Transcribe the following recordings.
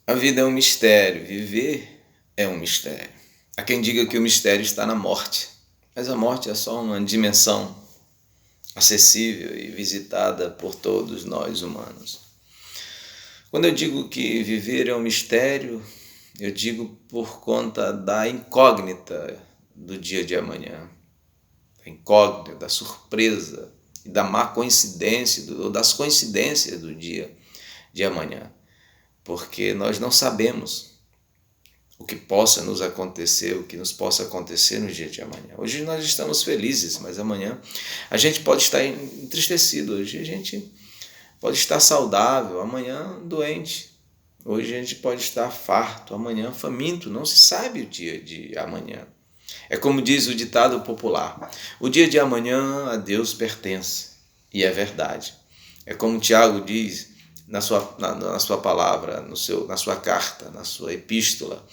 A vida é um mistério, viver é um mistério. Há quem diga que o mistério está na morte, mas a morte é só uma dimensão acessível e visitada por todos nós humanos. Quando eu digo que viver é um mistério, eu digo por conta da incógnita do dia de amanhã, da incógnita, da surpresa e da má coincidência, ou das coincidências do dia de amanhã. Porque nós não sabemos o que possa nos acontecer, o que nos possa acontecer no dia de amanhã. Hoje nós estamos felizes, mas amanhã a gente pode estar entristecido, hoje a gente pode estar saudável, amanhã doente. Hoje a gente pode estar farto, amanhã faminto, não se sabe o dia de amanhã. É como diz o ditado popular, o dia de amanhã a Deus pertence, e é verdade. É como Tiago diz na sua palavra, na sua carta, na sua epístola,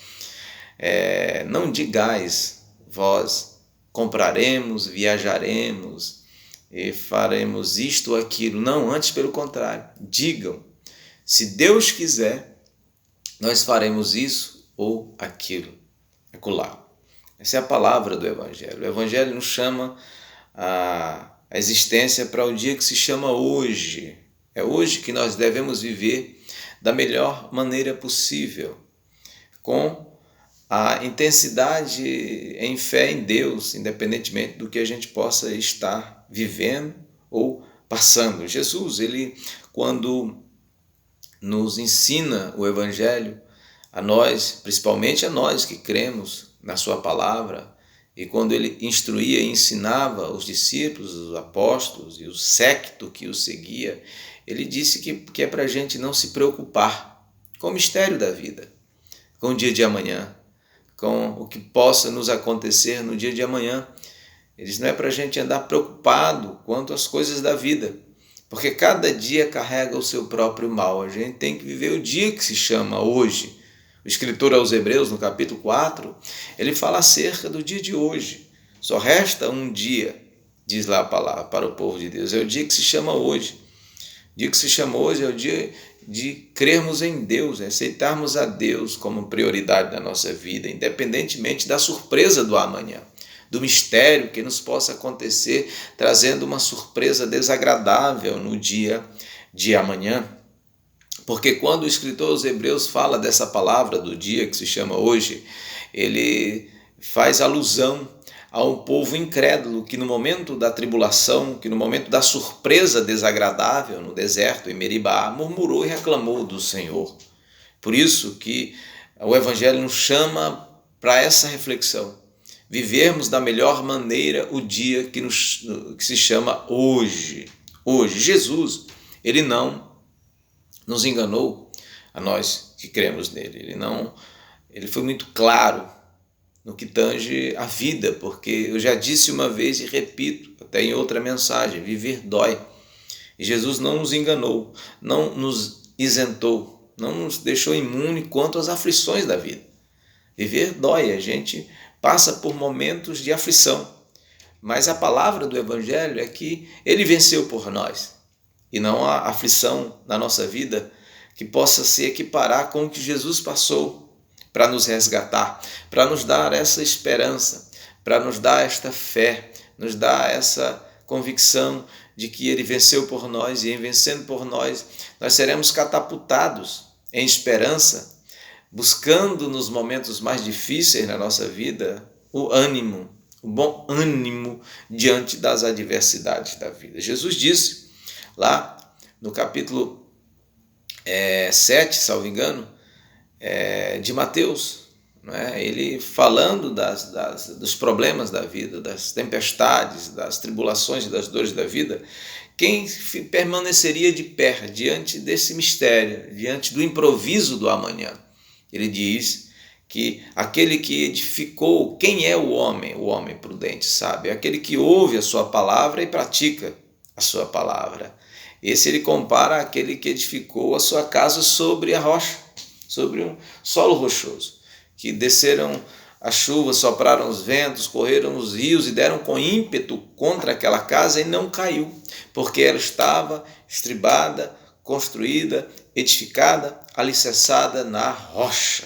não digais vós, compraremos, viajaremos e faremos isto ou aquilo. Não, antes pelo contrário, digam, se Deus quiser, nós faremos isso ou aquilo, acolá. Essa é a palavra do Evangelho. O Evangelho nos chama a existência para o dia que se chama hoje. É hoje que nós devemos viver da melhor maneira possível, com a intensidade em fé em Deus, independentemente do que a gente possa estar vivendo ou passando. Jesus, ele, quando nos ensina o Evangelho, a nós, principalmente a nós que cremos na sua palavra, e quando ele instruía e ensinava os discípulos, os apóstolos e o séquito que o seguia, ele disse que é para a gente não se preocupar com o mistério da vida, com o dia de amanhã, com o que possa nos acontecer no dia de amanhã. Ele diz, não é para a gente andar preocupado quanto às coisas da vida, porque cada dia carrega o seu próprio mal. A gente tem que viver o dia que se chama hoje. O escritor aos Hebreus, no capítulo 4, ele fala acerca do dia de hoje. Só resta um dia, diz lá a palavra, para o povo de Deus. É o dia que se chama hoje. O dia que se chama hoje é o dia de crermos em Deus, aceitarmos a Deus como prioridade da nossa vida, independentemente da surpresa do amanhã, do mistério que nos possa acontecer, trazendo uma surpresa desagradável no dia de amanhã. Porque quando o escritor aos Hebreus fala dessa palavra do dia que se chama hoje, ele faz alusão a um povo incrédulo que no momento da tribulação, que no momento da surpresa desagradável no deserto, em Meribá, murmurou e reclamou do Senhor. Por isso que o Evangelho nos chama para essa reflexão. Vivermos da melhor maneira o dia que se chama hoje. Hoje, Jesus, ele não nos enganou, a nós que cremos nele. Ele foi muito claro no que tange a vida, porque eu já disse uma vez e repito, até em outra mensagem, viver dói. E Jesus não nos enganou, não nos isentou, não nos deixou imune quanto às aflições da vida. Viver dói, a gente passa por momentos de aflição, mas a palavra do Evangelho é que ele venceu por nós, e não há aflição na nossa vida que possa se equiparar com o que Jesus passou para nos resgatar, para nos dar essa esperança, para nos dar esta fé, nos dar essa convicção de que ele venceu por nós, e em vencendo por nós, nós seremos catapultados em esperança, buscando nos momentos mais difíceis na nossa vida o ânimo, o bom ânimo diante das adversidades da vida. Jesus disse lá no capítulo 7, salvo engano, de Mateus, ele falando dos problemas da vida, das tempestades, das tribulações e das dores da vida, quem permaneceria de pé diante desse mistério, diante do improviso do amanhã? Ele diz que aquele que edificou, quem é o homem prudente, sabe? É aquele que ouve a sua palavra e pratica a sua palavra. Esse ele compara àquele que edificou a sua casa sobre a rocha, sobre um solo rochoso, que desceram as chuvas, sopraram os ventos, correram os rios e deram com ímpeto contra aquela casa e não caiu, porque ela estava estribada construída, edificada, alicerçada na rocha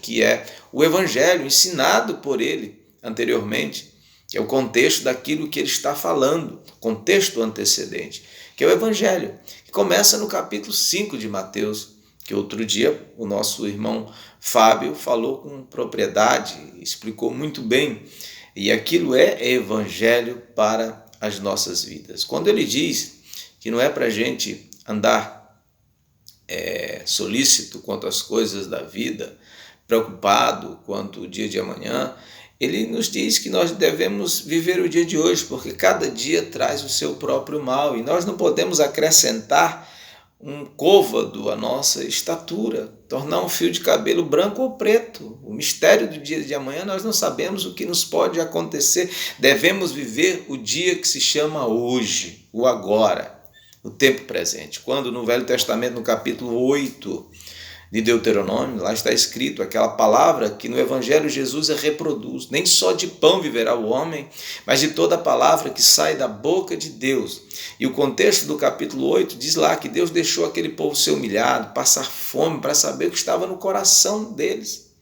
que é o Evangelho ensinado por ele anteriormente, que é o contexto daquilo que ele está falando, contexto antecedente, que é o Evangelho, que começa no capítulo 5 de Mateus, que outro dia o nosso irmão Fábio falou com propriedade, explicou muito bem, e aquilo é Evangelho para as nossas vidas. Quando ele diz que não é para a gente andar solícito quanto às coisas da vida, preocupado quanto o dia de amanhã, ele nos diz que nós devemos viver o dia de hoje, porque cada dia traz o seu próprio mal, e nós não podemos acrescentar um côvado à nossa estatura, tornar um fio de cabelo branco ou preto. O mistério do dia de amanhã nós não sabemos o que nos pode acontecer. Devemos viver o dia que se chama hoje, o agora, o tempo presente. Quando no Velho Testamento, no capítulo 8 de Deuteronômio, lá está escrito aquela palavra que no Evangelho Jesus reproduz: nem só de pão viverá o homem, mas de toda a palavra que sai da boca de Deus. E o contexto do capítulo 8 diz lá que Deus deixou aquele povo ser humilhado, passar fome, para saber o que estava no coração deles,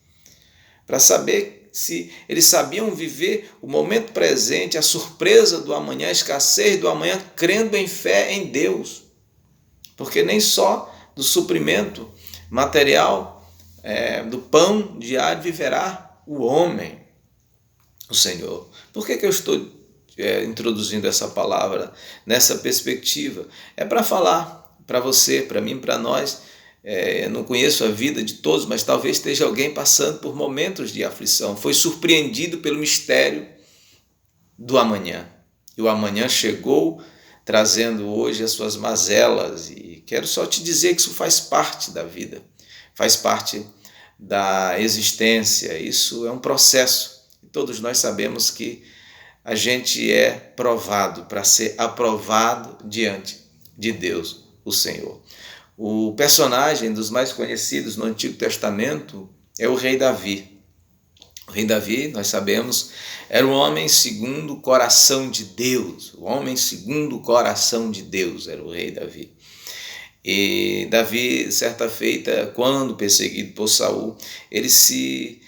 para saber se eles sabiam viver o momento presente, a surpresa do amanhã, a escassez do amanhã, crendo em fé em Deus. Porque nem só do suprimento material, do pão diário viverá o homem, o Senhor. Por que eu estou introduzindo essa palavra nessa perspectiva? É para falar para você, para mim, para nós. Eu não conheço a vida de todos, mas talvez esteja alguém passando por momentos de aflição, foi surpreendido pelo mistério do amanhã, e o amanhã chegou trazendo hoje as suas mazelas, e quero só te dizer que isso faz parte da vida, faz parte da existência, isso é um processo, e todos nós sabemos que a gente é provado para ser aprovado diante de Deus, o Senhor. O personagem dos mais conhecidos no Antigo Testamento é o rei Davi. O rei Davi, nós sabemos, era um homem segundo o coração de Deus. O homem segundo o coração de Deus era o rei Davi. E Davi, certa feita, quando perseguido por Saul, ele se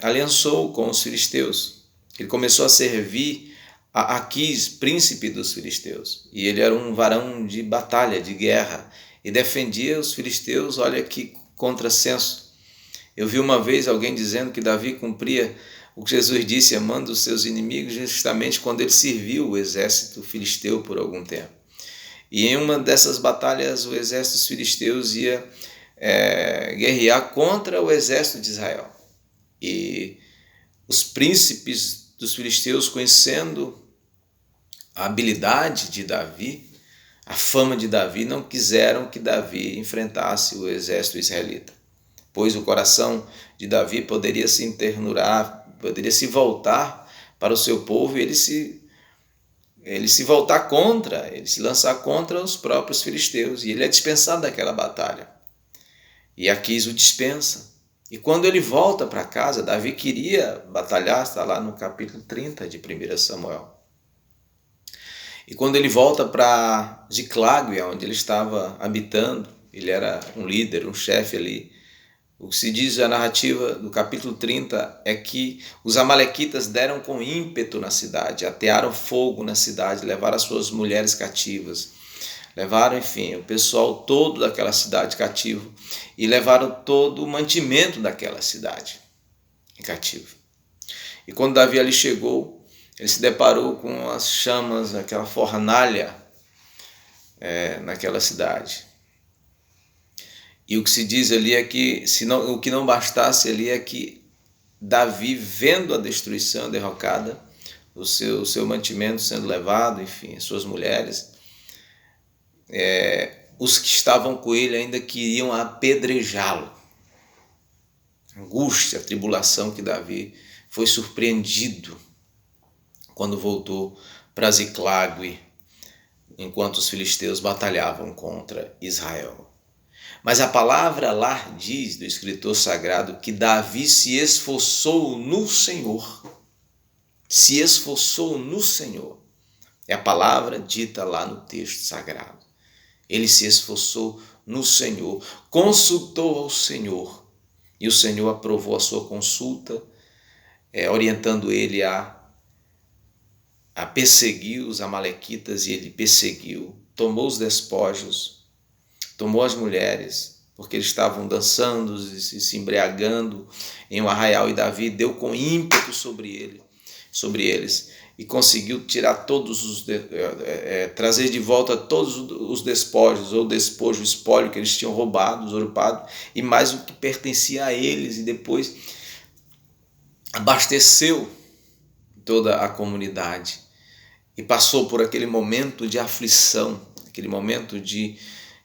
aliançou com os filisteus. Ele começou a servir a Aquis, príncipe dos filisteus. E ele era um varão de batalha, de guerra, e defendia os filisteus. Olha que contrassenso. Eu vi uma vez alguém dizendo que Davi cumpria o que Jesus disse, amando os seus inimigos, justamente quando ele serviu o exército filisteu por algum tempo. E em uma dessas batalhas, o exército dos filisteus ia guerrear contra o exército de Israel. E os príncipes dos filisteus, conhecendo a habilidade de Davi, a fama de Davi, não quiseram que Davi enfrentasse o exército israelita, pois o coração de Davi poderia se internurar, poderia se voltar para o seu povo, e ele se voltar contra, ele se lançar contra os próprios filisteus, e ele é dispensado daquela batalha. E Aquis o dispensa. E quando ele volta para casa, Davi queria batalhar, está lá no capítulo 30 de 1 Samuel. E quando ele volta para Ziclag, onde ele estava habitando, ele era um líder, um chefe ali. O que se diz a narrativa do capítulo 30 é que os amalequitas deram com ímpeto na cidade, atearam fogo na cidade, levaram as suas mulheres cativas, levaram, enfim, o pessoal todo daquela cidade cativo, e levaram todo o mantimento daquela cidade em cativo. E quando Davi ali chegou, ele se deparou com as chamas, aquela fornalha naquela cidade. E o que se diz ali é que, o que não bastasse ali é que Davi, vendo a destruição, a derrocada, o seu mantimento sendo levado, enfim, suas mulheres, os que estavam com ele ainda queriam apedrejá-lo. Angústia, tribulação que Davi foi surpreendido quando voltou para Ziclag, enquanto os filisteus batalhavam contra Israel. Mas a palavra lá diz, do escritor sagrado, que Davi se esforçou no Senhor. Se esforçou no Senhor. É a palavra dita lá no texto sagrado. Ele se esforçou no Senhor, consultou ao Senhor, e o Senhor aprovou a sua consulta, orientando ele a perseguir os amalequitas, e ele perseguiu, tomou os despojos, tomou as mulheres, porque eles estavam dançando e se embriagando em um arraial, e Davi deu com ímpeto sobre eles, e conseguiu tirar trazer de volta todos os despojos, ou despojo, o espólio que eles tinham roubado, usurpado, e mais o que pertencia a eles, e depois abasteceu toda a comunidade. E passou por aquele momento de aflição, aquele momento de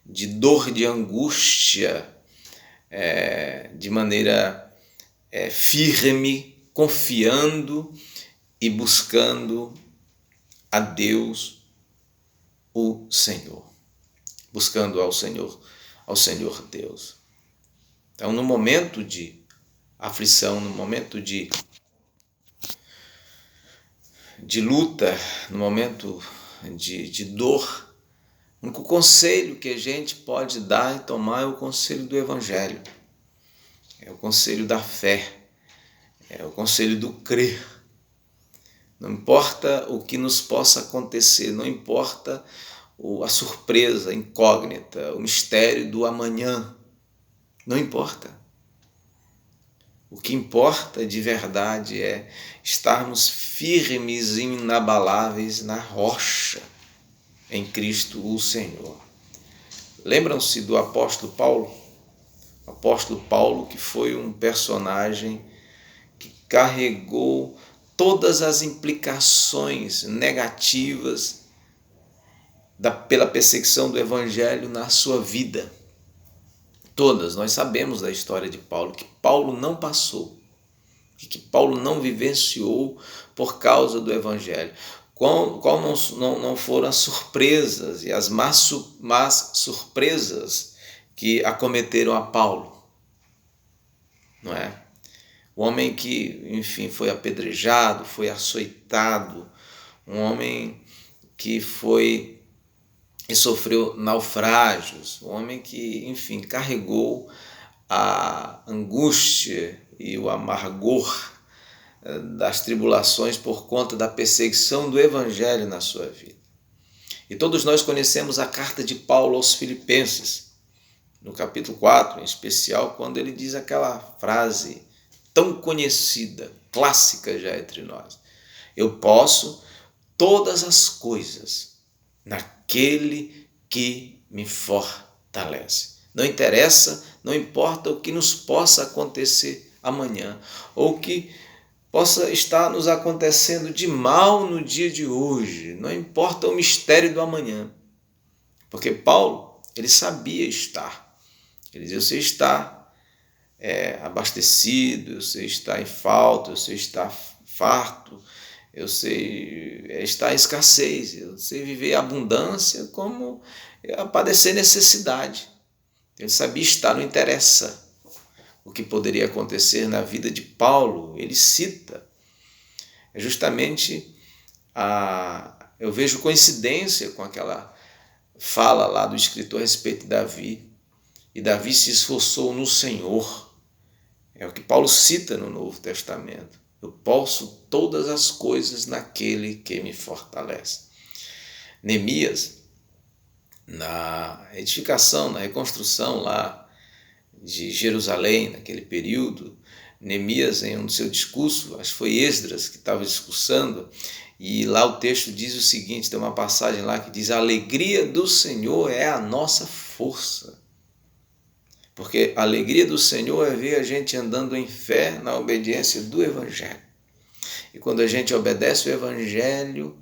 dor, de angústia, de maneira firme, confiando e buscando a Deus, o Senhor. Buscando ao Senhor Deus. Então, no momento de aflição, no momento de luta, no momento de dor, o único conselho que a gente pode dar e tomar é o conselho do Evangelho, é o conselho da fé, é o conselho do crer. Não importa o que nos possa acontecer, não importa a surpresa, a incógnita, o mistério do amanhã, não importa. O que importa de verdade é estarmos firmes e inabaláveis na rocha, em Cristo o Senhor. Lembram-se do apóstolo Paulo? O apóstolo Paulo, que foi um personagem que carregou todas as implicações negativas pela perseguição do Evangelho na sua vida. Todas, nós sabemos da história de Paulo, que Paulo não passou, que Paulo não vivenciou por causa do Evangelho. Qual não foram as surpresas e as más surpresas que acometeram a Paulo, não é? O homem que, enfim, foi apedrejado, foi açoitado, um homem que sofreu naufrágios, um homem que, enfim, carregou a angústia e o amargor das tribulações por conta da perseguição do Evangelho na sua vida. E todos nós conhecemos a carta de Paulo aos Filipenses, no capítulo 4, em especial, quando ele diz aquela frase tão conhecida, clássica já entre nós: eu posso todas as coisas naquele que me fortalece. Não interessa, não importa o que nos possa acontecer amanhã, ou o que possa estar nos acontecendo de mal no dia de hoje, não importa o mistério do amanhã, porque Paulo, ele sabia estar, ele dizia: eu sei estar abastecido, eu sei estar em falta, eu sei estar farto, eu sei estar em escassez, eu sei viver abundância como padecer necessidade. Ele sabia estar, não interessa o que poderia acontecer na vida de Paulo. Ele cita, justamente, eu vejo coincidência com aquela fala lá do escritor a respeito de Davi, e Davi se esforçou no Senhor. É o que Paulo cita no Novo Testamento: eu posso todas as coisas naquele que me fortalece. Neemias, na edificação, na reconstrução lá de Jerusalém, naquele período, Neemias, em um do seu discurso, acho que foi Esdras que estava discursando, e lá o texto diz o seguinte, tem uma passagem lá que diz: a alegria do Senhor é a nossa força. Porque a alegria do Senhor é ver a gente andando em fé na obediência do Evangelho. E quando a gente obedece o Evangelho,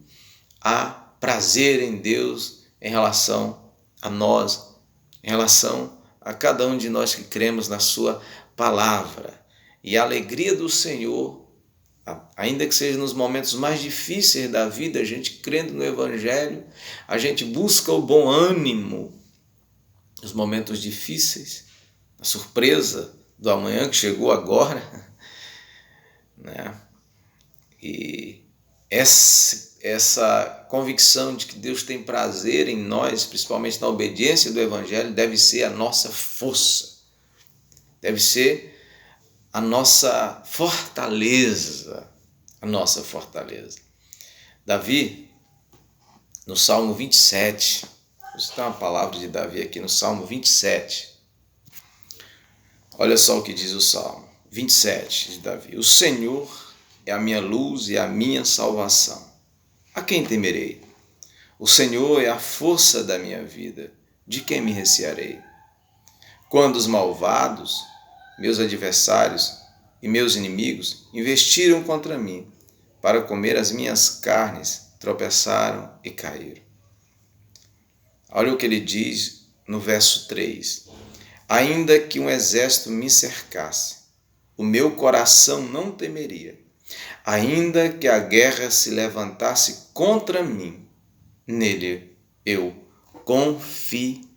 há prazer em Deus em relação a nós, em relação a cada um de nós que cremos na sua palavra. E a alegria do Senhor, ainda que seja nos momentos mais difíceis da vida, a gente crendo no Evangelho, a gente busca o bom ânimo nos momentos difíceis, a surpresa do amanhã que chegou agora, né? E esse essa convicção de que Deus tem prazer em nós, principalmente na obediência do Evangelho, deve ser a nossa força, deve ser a nossa fortaleza, Davi, no Salmo 27, você tem uma palavra de Davi aqui no Salmo 27, olha só o que diz o Salmo 27 de Davi: o Senhor é a minha luz e a minha salvação. A quem temerei? O Senhor é a força da minha vida. De quem me recearei? Quando os malvados, meus adversários e meus inimigos investiram contra mim para comer as minhas carnes, tropeçaram e caíram. Olha o que ele diz no verso 3. Ainda que um exército me cercasse, o meu coração não temeria. Ainda que a guerra se levantasse contra mim, nele eu confiaria.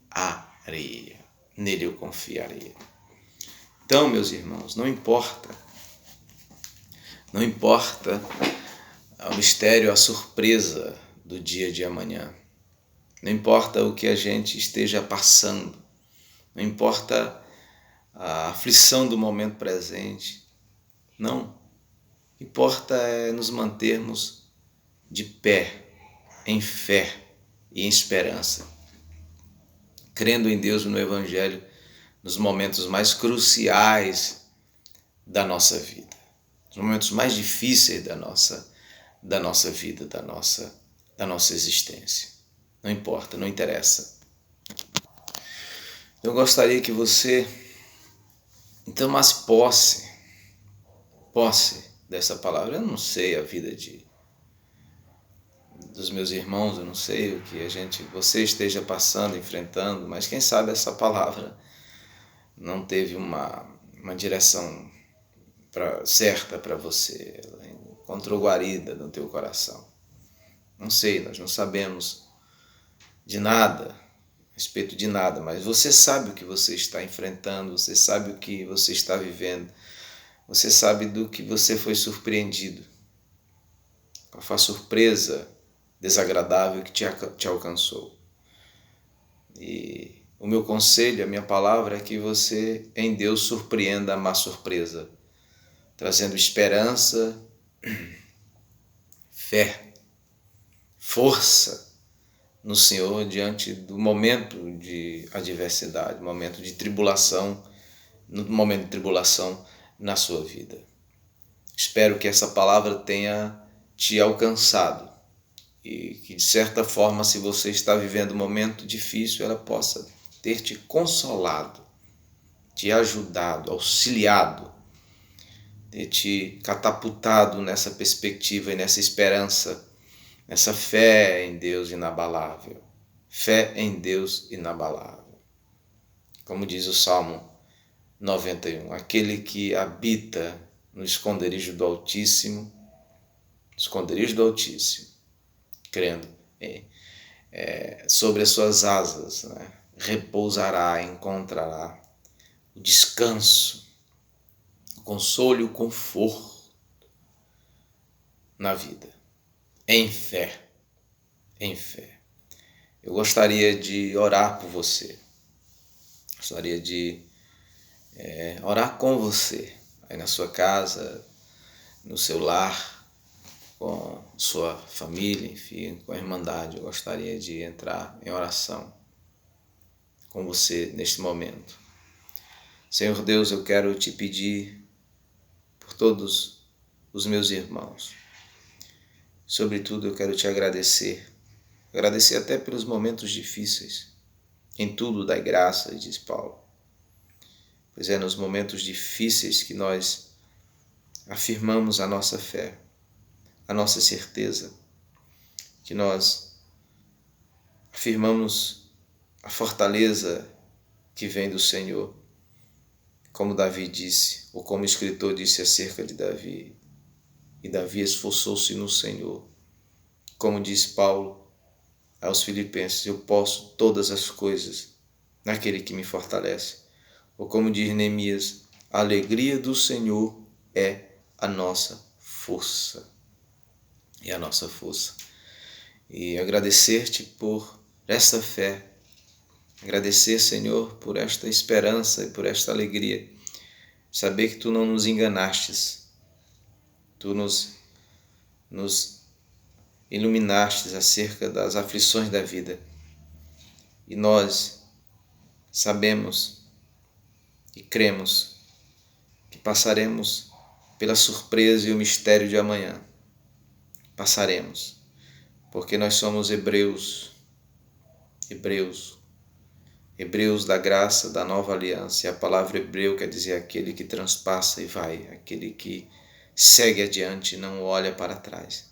Então, meus irmãos, não importa o mistério, a surpresa do dia de amanhã. Não importa o que a gente esteja passando. Não importa a aflição do momento presente. Não. Importa é nos mantermos de pé, em fé e em esperança, crendo em Deus e no Evangelho nos momentos mais cruciais da nossa vida, nos momentos mais difíceis da nossa vida, da nossa existência. Não importa, não interessa. Eu gostaria que você tomasse posse dessa palavra. Eu não sei a vida dos meus irmãos, eu não sei o que você esteja passando, enfrentando, mas quem sabe essa palavra não teve uma direção certa para você, ela encontrou guarida no teu coração. Não sei, nós não sabemos de nada, a respeito de nada, mas você sabe o que você está enfrentando, você sabe o que você está vivendo, você sabe do que você foi surpreendido, qual foi a surpresa desagradável que te alcançou. E o meu conselho, a minha palavra é que você em Deus surpreenda a má surpresa, trazendo esperança, fé, força no Senhor diante do momento de adversidade, momento de tribulação, no momento de tribulação na sua vida. Espero que essa palavra tenha te alcançado e que, de certa forma, se você está vivendo um momento difícil, ela possa ter te consolado, te ajudado, auxiliado, ter te catapultado nessa perspectiva e nessa esperança, nessa fé em Deus inabalável. Fé em Deus inabalável. Como diz o Salmo 91, aquele que habita no esconderijo do Altíssimo, crendo sobre as suas asas, né? Repousará, encontrará o descanso, o consolo e o conforto na vida, em fé. Eu gostaria de orar por você, gostaria de orar com você, aí na sua casa, no seu lar, com sua família, enfim, com a Irmandade. Eu gostaria de entrar em oração com você neste momento. Senhor Deus, eu quero te pedir por todos os meus irmãos. Sobretudo, eu quero te agradecer até pelos momentos difíceis. Em tudo dai graça, diz Paulo. Pois é nos momentos difíceis que nós afirmamos a nossa fé, a nossa certeza, que nós afirmamos a fortaleza que vem do Senhor. Como Davi disse, ou como o escritor disse acerca de Davi, e Davi esforçou-se no Senhor. Como diz Paulo aos Filipenses, eu posso todas as coisas naquele que me fortalece. Ou como diz Neemias, a alegria do Senhor é a nossa força. E a nossa força. e agradecer-te por esta fé, agradecer, Senhor, por esta esperança e por esta alegria, saber que Tu não nos enganastes, Tu nos iluminastes acerca das aflições da vida, e nós sabemos e cremos que passaremos pela surpresa e o mistério de amanhã. Passaremos, porque nós somos hebreus da graça, da nova aliança. E a palavra hebreu quer dizer aquele que transpassa e vai, aquele que segue adiante e não olha para trás.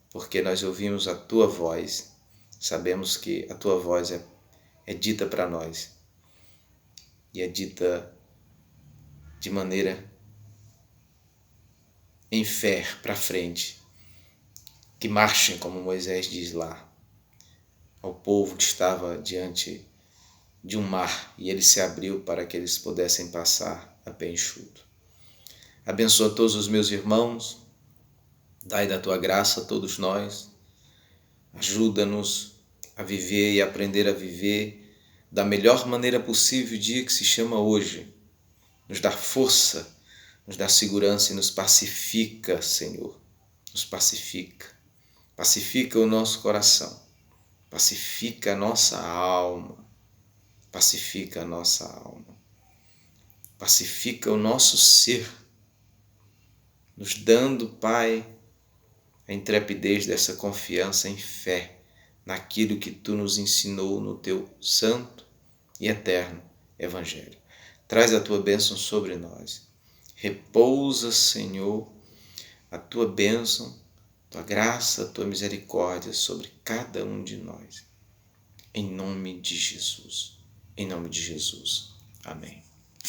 Porque nós ouvimos a Tua voz, sabemos que a Tua voz é dita para nós, e é dita de maneira em fé para frente, que marchem, como Moisés diz lá, ao povo que estava diante de um mar, e ele se abriu para que eles pudessem passar a pé enxuto. Abençoa todos os meus irmãos, dai da Tua graça a todos nós, ajuda-nos a viver e aprender a viver da melhor maneira possível o dia que se chama hoje. Nos dá força, nos dá segurança e nos pacifica, Senhor. Nos pacifica. Pacifica o nosso coração. Pacifica a nossa alma. Pacifica a nossa alma. Pacifica o nosso ser. Nos dando, Pai, a intrepidez dessa confiança em fé naquilo que Tu nos ensinou no Teu santo e eterno Evangelho. Traz a Tua bênção sobre nós. Repousa, Senhor, a Tua bênção, Tua graça, a Tua misericórdia sobre cada um de nós. Em nome de Jesus. Em nome de Jesus. Amém.